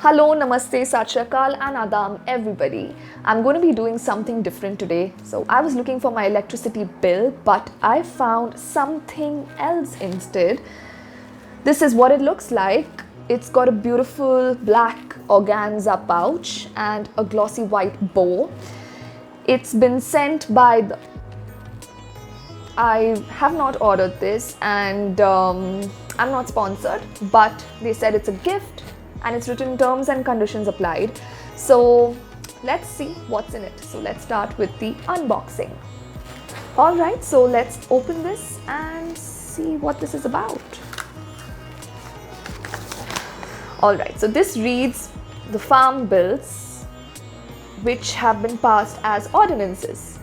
Hello, Namaste, Sat Shri Akal and Adab everybody. I'm going to be doing something different today. So I was looking for my electricity bill, but I found something else instead. This is what it looks like. It's got a beautiful black organza pouch and a glossy white bow. It's been sent by the... I have not ordered this and I'm not sponsored, but they said it's a gift and it's written terms and conditions applied. So let's see what's in it. So let's start with the unboxing. Alright, so let's open this and see what this is about. Alright, so this reads the farm bills which have been passed as ordinances.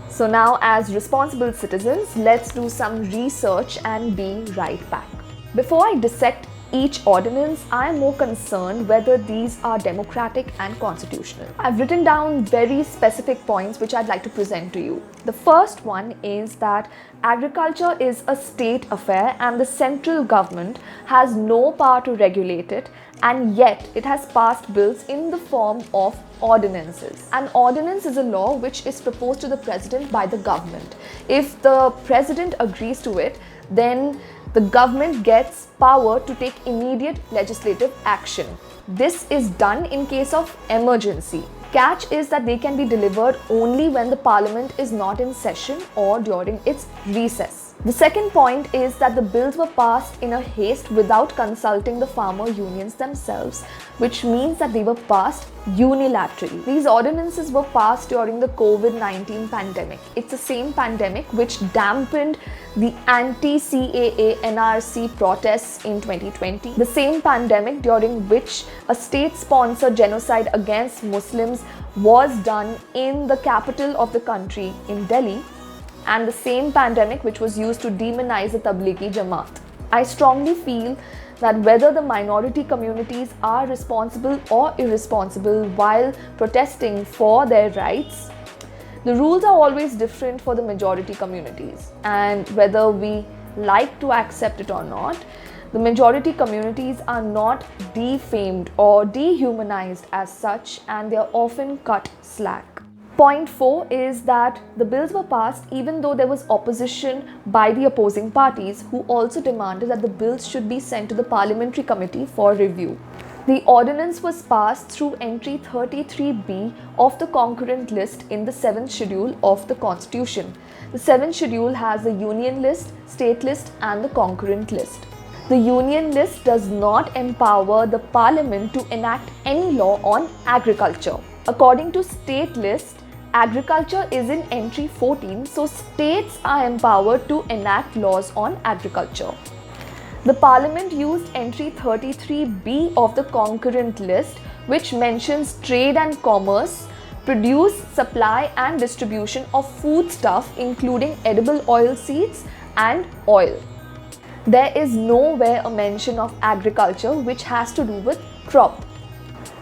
So now, as responsible citizens, let's do some research and be right back. Before I dissect each ordinance, I am more concerned whether these are democratic and constitutional. I've written down very specific points which I'd like to present to you. The first one is that agriculture is a state affair and the central government has no power to regulate it, and yet it has passed bills in the form of ordinances. An ordinance is a law which is proposed to the president by the government. If the president agrees to it, then the government gets power to take immediate legislative action. This is done in case of emergency. Catch is that they can be delivered only when the parliament is not in session or during its recess. The second point is that the bills were passed in a haste without consulting the farmer unions themselves, which means that they were passed unilaterally. These ordinances were passed during the COVID-19 pandemic. It's the same pandemic which dampened the anti-CAA NRC protests in 2020. The same pandemic during which a state-sponsored genocide against Muslims was done in the capital of the country, in Delhi, and the same pandemic which was used to demonize the Tablighi Jamaat. I strongly feel that whether the minority communities are responsible or irresponsible while protesting for their rights, the rules are always different for the majority communities, and whether we like to accept it or not, the majority communities are not defamed or dehumanized as such, and they are often cut slack. Point 4 is that the bills were passed even though there was opposition by the opposing parties, who also demanded that the bills should be sent to the parliamentary committee for review. The ordinance was passed through entry 33B of the concurrent list in the 7th schedule of the Constitution. The 7th schedule has the union list, state list and the concurrent list. The union list does not empower the parliament to enact any law on agriculture. According to state list, agriculture is in entry 14, so states are empowered to enact laws on agriculture. The Parliament used entry 33B of the concurrent list, which mentions trade and commerce, produce, supply and distribution of foodstuff including edible oil seeds and oil. There is nowhere a mention of agriculture which has to do with crop.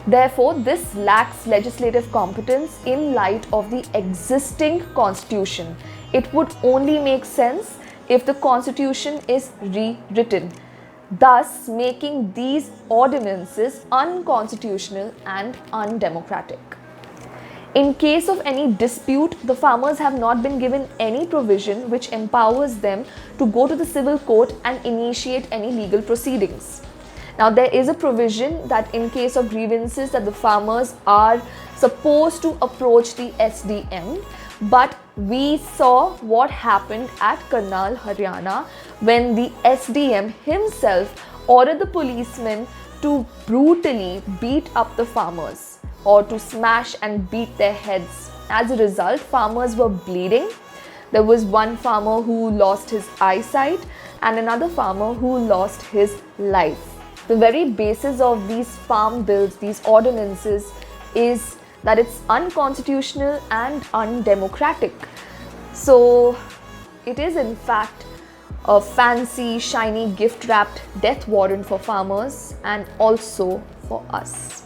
Therefore, this lacks legislative competence in light of the existing constitution. It would only make sense if the constitution is rewritten, thus making these ordinances unconstitutional and undemocratic. In case of any dispute, the farmers have not been given any provision which empowers them to go to the civil court and initiate any legal proceedings. Now, there is a provision that in case of grievances that the farmers are supposed to approach the SDM, but we saw what happened at Karnal, Haryana, when the SDM himself ordered the policemen to brutally beat up the farmers or to smash and beat their heads. As a result, farmers were bleeding. There was one farmer who lost his eyesight and another farmer who lost his life. The very basis of these farm bills, these ordinances, is that it's unconstitutional and undemocratic. So it is in fact a fancy, shiny, gift-wrapped death warrant for farmers and also for us.